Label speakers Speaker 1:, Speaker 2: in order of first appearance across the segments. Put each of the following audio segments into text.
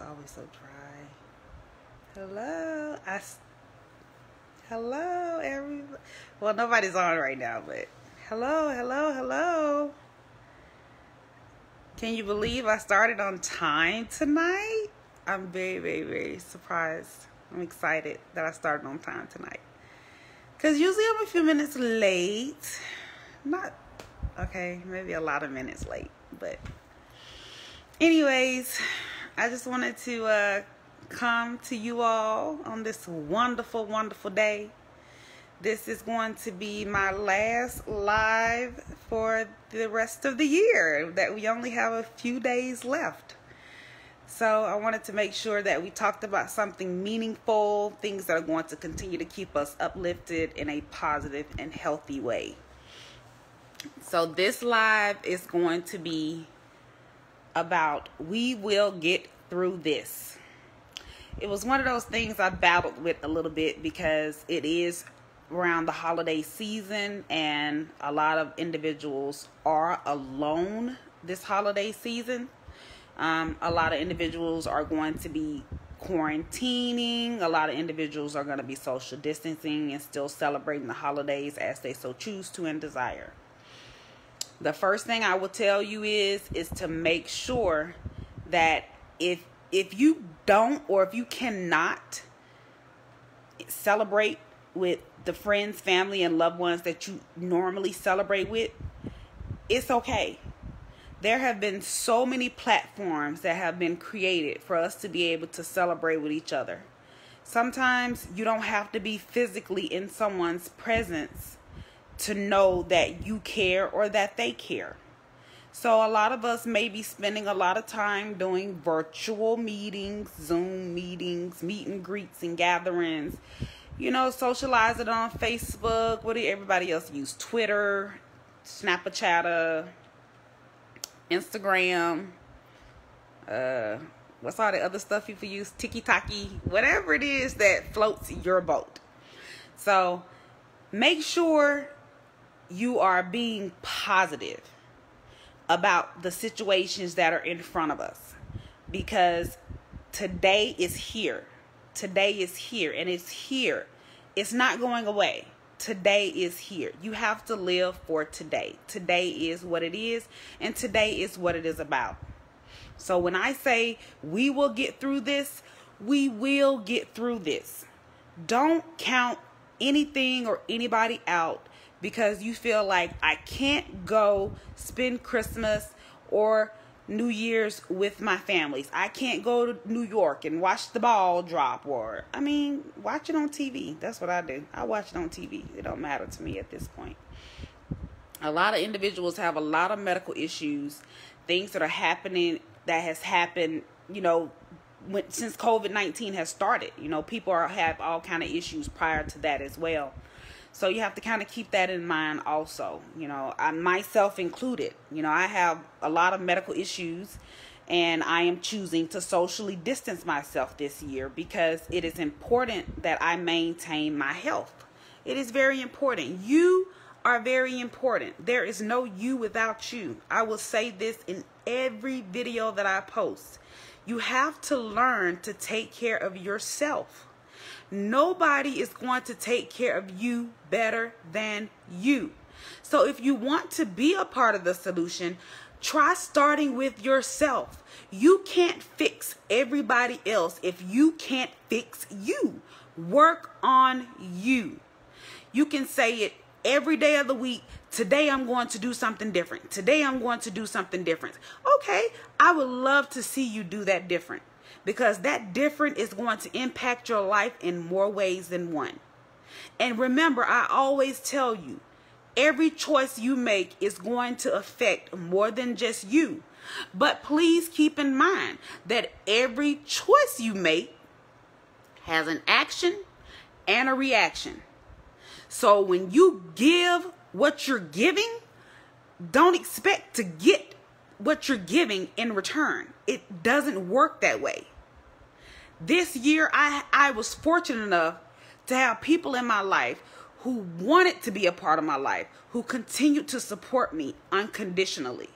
Speaker 1: always so dry. Hello. Hello, everybody. Well, nobody's on right now, but hello. Can you believe I started on time tonight? I'm very surprised. I'm excited that I started on time tonight. Because usually I'm a few minutes late. Maybe a lot of minutes late. But anyways, I just wanted to come to you all on this wonderful day. This is going to be my last live for the rest of the year, that we only have a few days left. So I wanted to make sure that we talked about something meaningful, things that are going to continue to keep us uplifted in a positive and healthy way. So this live is going to be about we will get through this. It was one of those things I battled with a little bit because it is around the holiday season and a lot of individuals are alone this holiday season. A lot of individuals are going to be quarantining. A lot of individuals are going to be social distancing and still celebrating the holidays as they so choose to and desire. The first thing I will tell you is to make sure that if you don't, or if you cannot celebrate with the friends, family, and loved ones that you normally celebrate with, it's okay. There have been so many platforms that have been created for us to be able to celebrate with each other. Sometimes you don't have to be physically in someone's presence to know that you care or that they care. So a lot of us may be spending a lot of time doing virtual meetings, Zoom meetings, meet and greets and gatherings, socialize it on Facebook. What do everybody else use? Twitter, Snapchat, Instagram, what's all the other stuff people use? TikTok, whatever it is that floats your boat. So make sure you are being positive about the situations that are in front of us, because today is here. Today is here, and it's here. It's not going away. Today is here. You have to live for today. Today is what it is, and today is what it is about. So when I say we will get through this, we will get through this. Don't count anything or anybody out because you feel like I can't go spend Christmas or New Year's with my families. I can't go to New York and watch the ball drop, or watch it on TV. That's what I do. I watch it on TV. It don't matter to me at this point. A lot of individuals have a lot of medical issues, things that are happening, that has happened, since COVID-19 has started. People have all kind of issues prior to that as well. So you have to kind of keep that in mind also. I myself included. I have a lot of medical issues, and I am choosing to socially distance myself this year because it is important that I maintain my health. It is very important. You are very important. There is no you without you. I will say this in every video that I post. You have to learn to take care of yourself. Nobody is going to take care of you better than you. So if you want to be a part of the solution, try starting with yourself. You can't fix everybody else if you can't fix you. Work on you. You can say it every day of the week. Today I'm going to do something different. Today I'm going to do something different. Okay, I would love to see you do that different, because that different is going to impact your life in more ways than one. And remember, I always tell you, every choice you make is going to affect more than just you. But please keep in mind that every choice you make has an action and a reaction. So when you give what you're giving, don't expect to get what you're giving in return. It doesn't work that way. This year, I was fortunate enough to have people in my life who wanted to be a part of my life, who continued to support me unconditionally.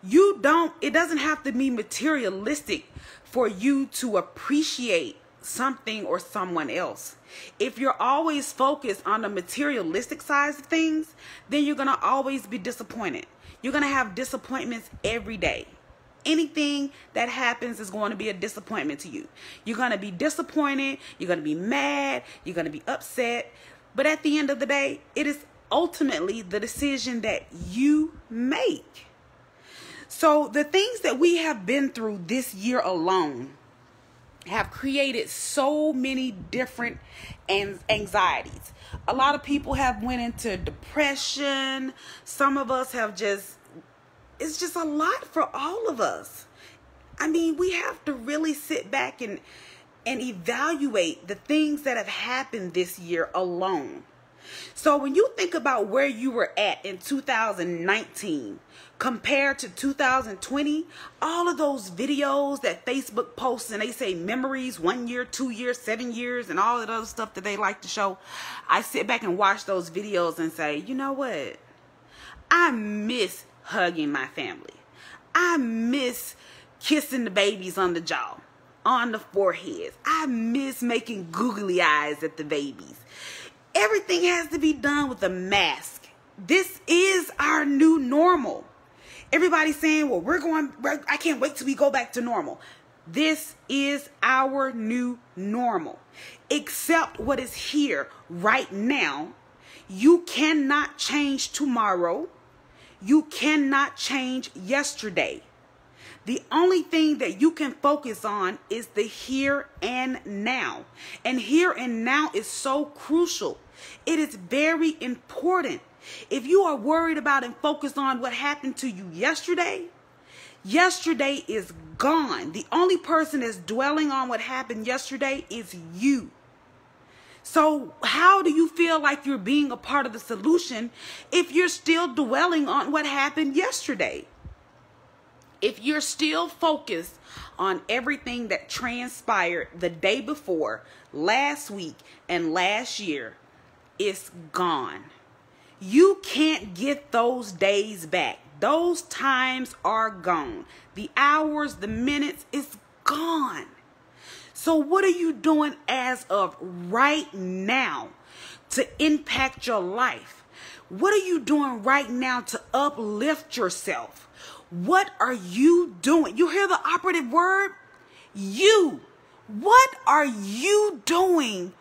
Speaker 1: It doesn't have to be materialistic for you to appreciate something or someone else. If you're always focused on the materialistic side of things, then you're going to always be disappointed. You're going to have disappointments every day. Anything that happens is going to be a disappointment to you. You're going to be disappointed. You're going to be mad. You're going to be upset. But at the end of the day, it is ultimately the decision that you make. So the things that we have been through this year alone have created so many different anxieties. A lot of people have went into depression. Some of us have it's just a lot for all of us. I mean, we have to really sit back and evaluate the things that have happened this year alone. So when you think about where you were at in 2019 compared to 2020, all of those videos that Facebook posts and they say memories, 1 year, 2 years, 7 years, and all that other stuff that they like to show, I sit back and watch those videos and say, you know what? I miss hugging my family. I miss kissing the babies on the jaw, on the foreheads. I miss making googly eyes at the babies. Everything has to be done with a mask. This is our new normal. Everybody's saying, well, I can't wait till we go back to normal. This is our new normal. Accept what is here right now. You cannot change tomorrow. You cannot change yesterday. The only thing that you can focus on is the here and now. And here and now is so crucial. It is very important. If you are worried about and focused on what happened to you yesterday, yesterday is gone. The only person that's dwelling on what happened yesterday is you. So how do you feel like you're being a part of the solution if you're still dwelling on what happened yesterday? If you're still focused on everything that transpired the day before, last week, and last year, it's gone. You can't get those days back. Those times are gone. The hours, the minutes, it's gone. So what are you doing as of right now to impact your life? What are you doing right now to uplift yourself? What are you doing? You hear the operative word? You. What are you doing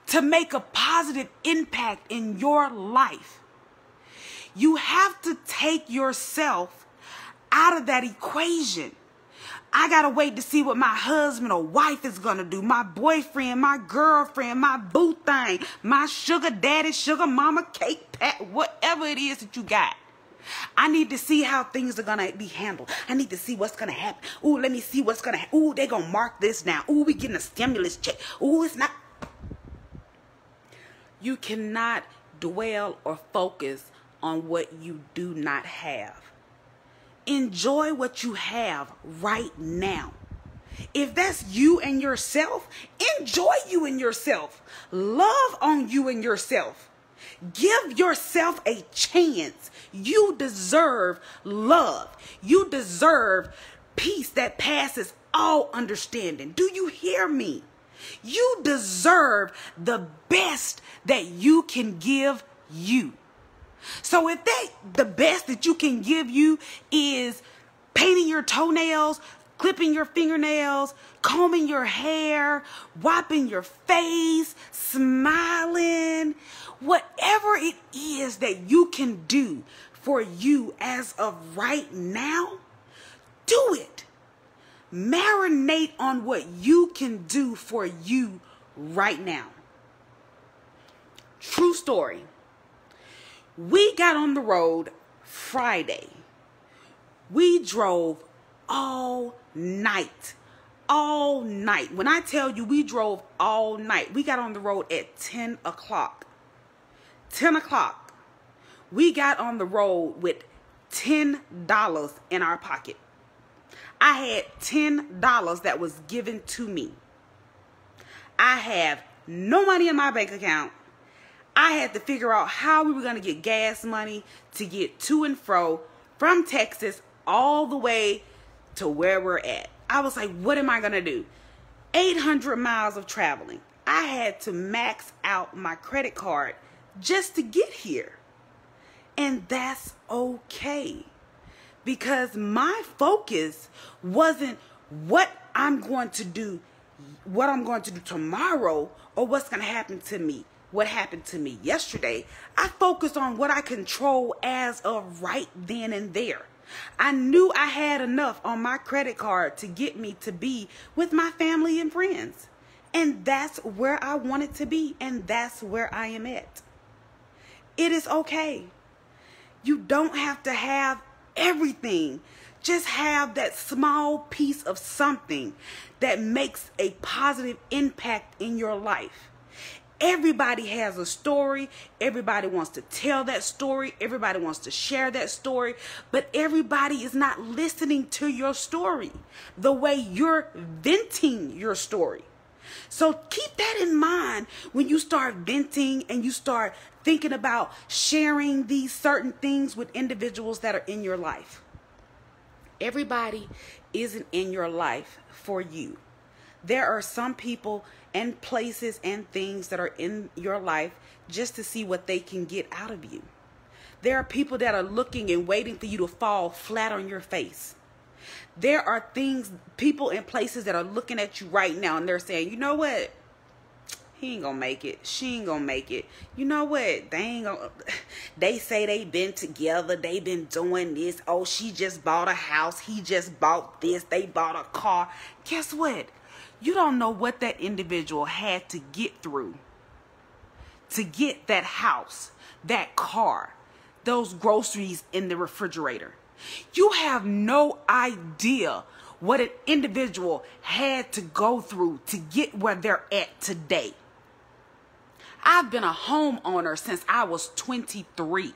Speaker 1: to make a positive impact in your life? You have to take yourself out of that equation. I got to wait to see what my husband or wife is going to do. My boyfriend, my girlfriend, my boo thing, my sugar daddy, sugar mama, cake pat, whatever it is that you got. I need to see how things are going to be handled. I need to see what's going to happen. Ooh, let me see what's going to happen. Ooh, they're going to mark this down. Ooh, we getting a stimulus check. Ooh, it's not. You cannot dwell or focus on what you do not have. Enjoy what you have right now. If that's you and yourself, enjoy you and yourself. Love on you and yourself. Give yourself a chance. You deserve love. You deserve peace that passes all understanding. Do you hear me? You deserve the best that you can give you. So if the best that you can give you is painting your toenails, clipping your fingernails, combing your hair, wiping your face, smiling, whatever it is that you can do for you as of right now, do it. Marinate on what you can do for you right now. True story. We got on the road Friday. We drove all night. All night. When I tell you we drove all night, we got on the road at 10 o'clock. 10 o'clock. We got on the road with $10 in our pocket. I had $10 that was given to me. I have no money in my bank account. I had to figure out how we were going to get gas money to get to and fro from Texas all the way to where we're at. I was like, what am I going to do? 800 miles of traveling. I had to max out my credit card just to get here. And that's okay. Because my focus wasn't what I'm going to do tomorrow, or what's going to happen to me. What happened to me yesterday. I focused on what I control as of right then and there. I knew I had enough on my credit card to get me to be with my family and friends. And that's where I wanted to be. And that's where I am at. It is okay. You don't have to have everything. Just have that small piece of something that makes a positive impact in your life. Everybody has a story. Everybody wants to tell that story. Everybody wants to share that story. But everybody is not listening to your story the way you're venting your story. So keep that in mind when you start venting and you start thinking about sharing these certain things with individuals that are in your life. Everybody isn't in your life for you. There are some people and places and things that are in your life just to see what they can get out of you. There are people that are looking and waiting for you to fall flat on your face. There are people and places that are looking at you right now and they're saying, you know what? He ain't gonna make it. She ain't gonna make it. You know what? They say they been together. They been doing this. Oh, she just bought a house. He just bought this. They bought a car. Guess what? You don't know what that individual had to get through to get that house, that car, those groceries in the refrigerator. You have no idea what an individual had to go through to get where they're at today. I've been a homeowner since I was 23.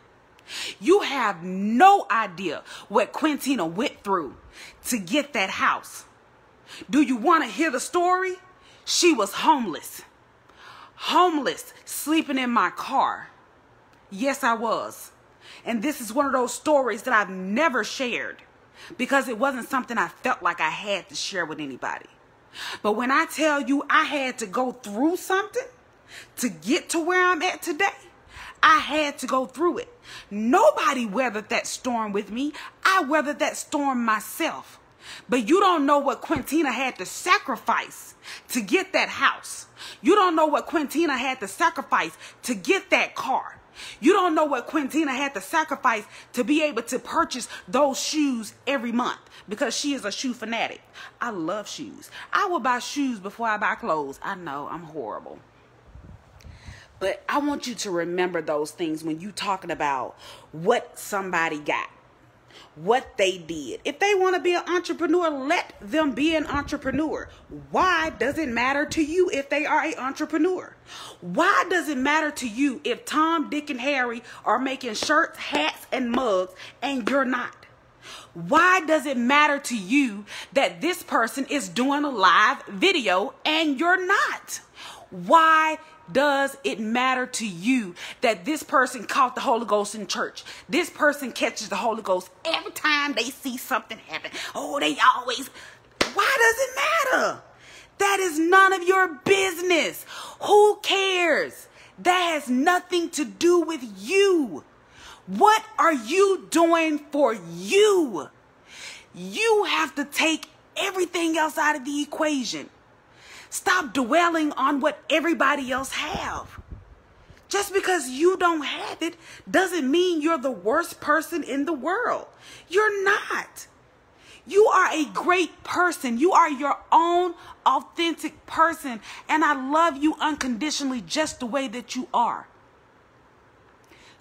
Speaker 1: You have no idea what Quintina went through to get that house. Do you want to hear the story? She was homeless. Homeless, sleeping in my car. Yes, I was. And this is one of those stories that I've never shared because it wasn't something I felt like I had to share with anybody. But when I tell you I had to go through something to get to where I'm at today, I had to go through it. Nobody weathered that storm with me. I weathered that storm myself. But you don't know what Quintina had to sacrifice to get that house. You don't know what Quintina had to sacrifice to get that car. You don't know what Quintina had to sacrifice to be able to purchase those shoes every month because she is a shoe fanatic. I love shoes. I will buy shoes before I buy clothes. I know I'm horrible. But I want you to remember those things when you're talking about what somebody got. What they did. If they want to be an entrepreneur, let them be an entrepreneur. Why does it matter to you if they are an entrepreneur? Why does it matter to you if Tom, Dick, and Harry are making shirts, hats, and mugs and you're not? Why does it matter to you that this person is doing a live video and you're not? Why does it matter to you that this person caught the Holy Ghost in church? This person catches the Holy Ghost every time they see something happen. Oh, they always. Why does it matter? That is none of your business. Who cares? That has nothing to do with you. What are you doing for you? You have to take everything else out of the equation. Stop dwelling on what everybody else have. Just because you don't have it doesn't mean you're the worst person in the world. You're not. You are a great person. You are your own authentic person. And I love you unconditionally just the way that you are.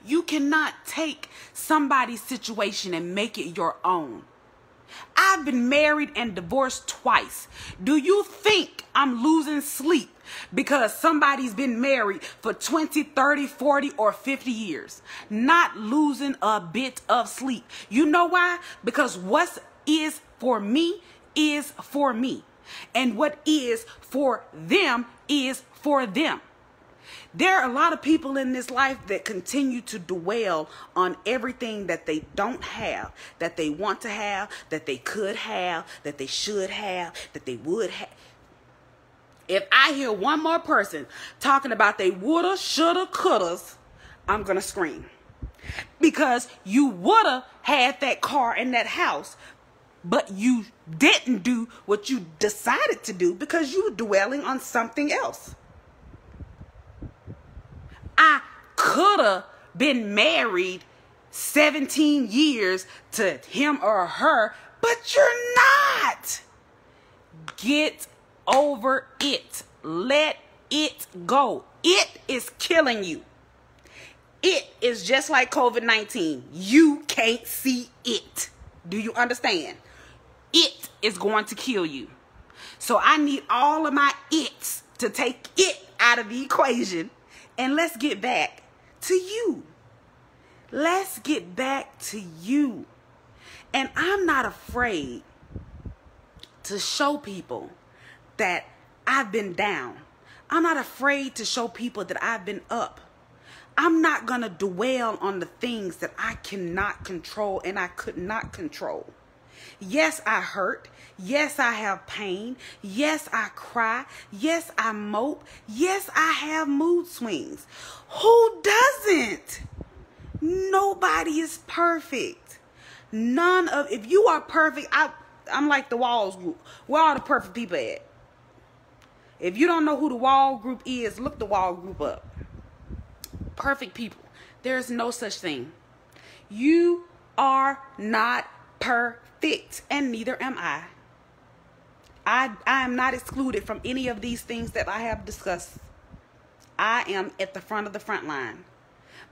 Speaker 1: You cannot take somebody's situation and make it your own. I've been married and divorced twice. Do you think I'm losing sleep because somebody's been married for 20, 30, 40, or 50 years? Not losing a bit of sleep. You know why? Because what is for me is for me. And what is for them is for them. There are a lot of people in this life that continue to dwell on everything that they don't have, that they want to have, that they could have, that they should have, that they would have. If I hear one more person talking about they woulda, shoulda, couldas, I'm going to scream. Because you woulda had that car and that house, but you didn't do what you decided to do because you were dwelling on something else. I coulda been married 17 years to him or her, but you're not. Get over it. Let it go. It is killing you. It is just like COVID-19. You can't see it. Do you understand? It is going to kill you. So I need all of my it's to take it out of the equation. And let's get back to you. Let's get back to you. And I'm not afraid to show people that I've been down. I'm not afraid to show people that I've been up. I'm not going to dwell on the things that I cannot control and I could not control. Yes, I hurt. Yes, I have pain. Yes, I cry. Yes, I mope. Yes, I have mood swings. Who doesn't? Nobody is perfect. If you are perfect, I'm like the Walls group. Where are the perfect people at? If you don't know who the Wall group is, look the Wall group up. Perfect people. There's no such thing. You are not perfect, and neither am I. I am not excluded from any of these things that I have discussed. I am at the front of the front line.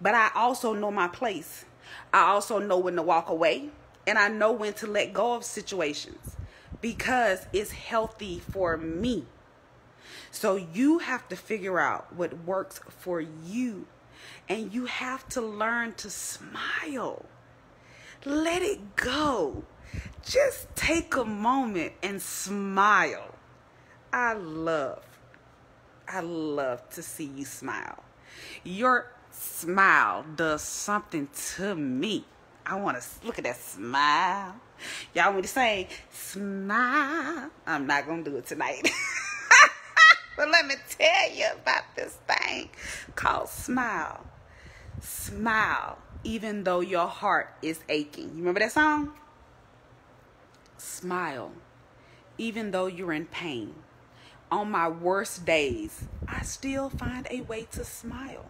Speaker 1: But I also know my place. I also know when to walk away, and I know when to let go of situations because it's healthy for me. So you have to figure out what works for you, and you have to learn to smile. Let it go. Just take a moment and smile. I love to see you smile. Your smile does something to me. I want to look at that smile. Y'all want me to say, smile? I'm not going to do it tonight. But let me tell you about this thing called smile. Smile, even though your heart is aching. You remember that song? Smile, even though you're in pain. On my worst days, I still find a way to smile.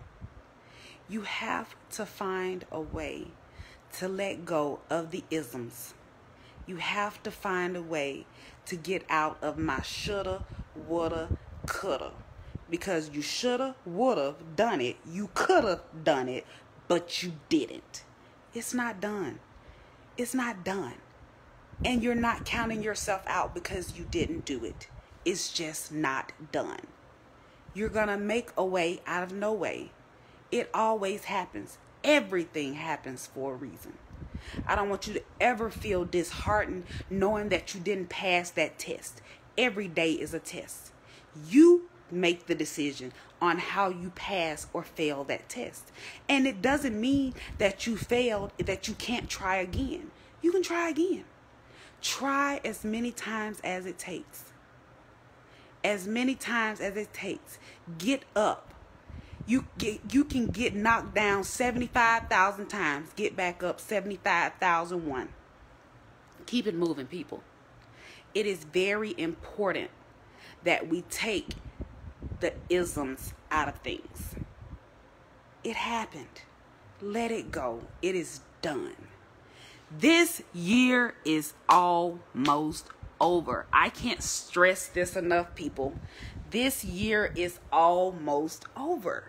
Speaker 1: You have to find a way to let go of the isms. You have to find a way to get out of my shoulda, woulda, coulda. Because you shoulda, woulda done it. You coulda done it, but you didn't. It's not done. It's not done. And you're not counting yourself out because you didn't do it. It's just not done. You're going to make a way out of no way. It always happens. Everything happens for a reason. I don't want you to ever feel disheartened knowing that you didn't pass that test. Every day is a test. You make the decision on how you pass or fail that test. And it doesn't mean that you failed, that you can't try again. You can try again. Try as many times as it takes. As many times as it takes. Get up. You can get knocked down 75,000 times. Get back up 75,001. Keep it moving, people. It is very important that we take the isms out of things. It happened. Let it go. It is done. This year is almost over. I can't stress this enough, people. This year is almost over.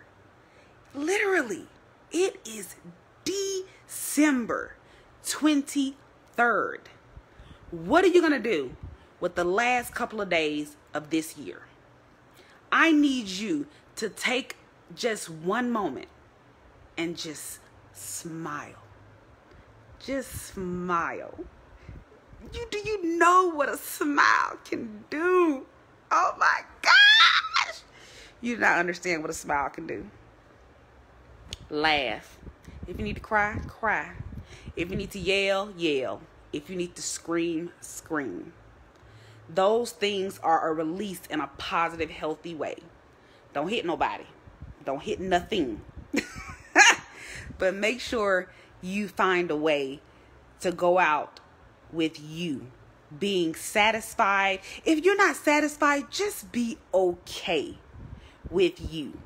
Speaker 1: Literally, it is December 23rd. What are you going to do with the last couple of days of this year? I need you to take just one moment and just smile. Just smile. Do you know what a smile can do? Oh my gosh. You do not understand what a smile can do. Laugh. If you need to cry, cry. If you need to yell, yell. If you need to scream, scream. Those things are a release in a positive, healthy way. Don't hit nobody. Don't hit nothing. But make sure you find a way to go out with you being satisfied. If you're not satisfied, just be okay with you.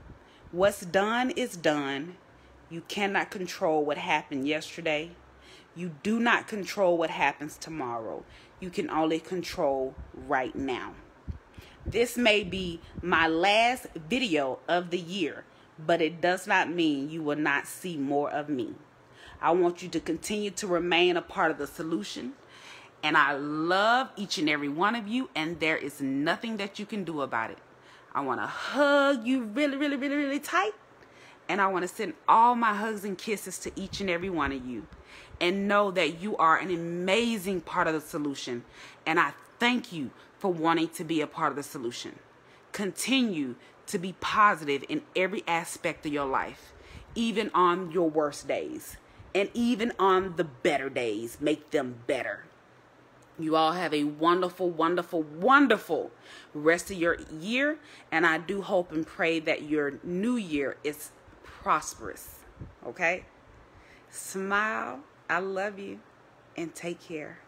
Speaker 1: What's done is done. You cannot control what happened yesterday. You do not control what happens tomorrow. You can only control right now. This may be my last video of the year, but it does not mean you will not see more of me. I want you to continue to remain a part of the solution. And I love each and every one of you, and there is nothing that you can do about it. I want to hug you really, really, really, really tight. And I want to send all my hugs and kisses to each and every one of you. And know that you are an amazing part of the solution. And I thank you for wanting to be a part of the solution. Continue to be positive in every aspect of your life. Even on your worst days. And even on the better days. Make them better. You all have a wonderful, wonderful, wonderful rest of your year. And I do hope and pray that your new year is prosperous. Okay? Smile. I love you. And take care.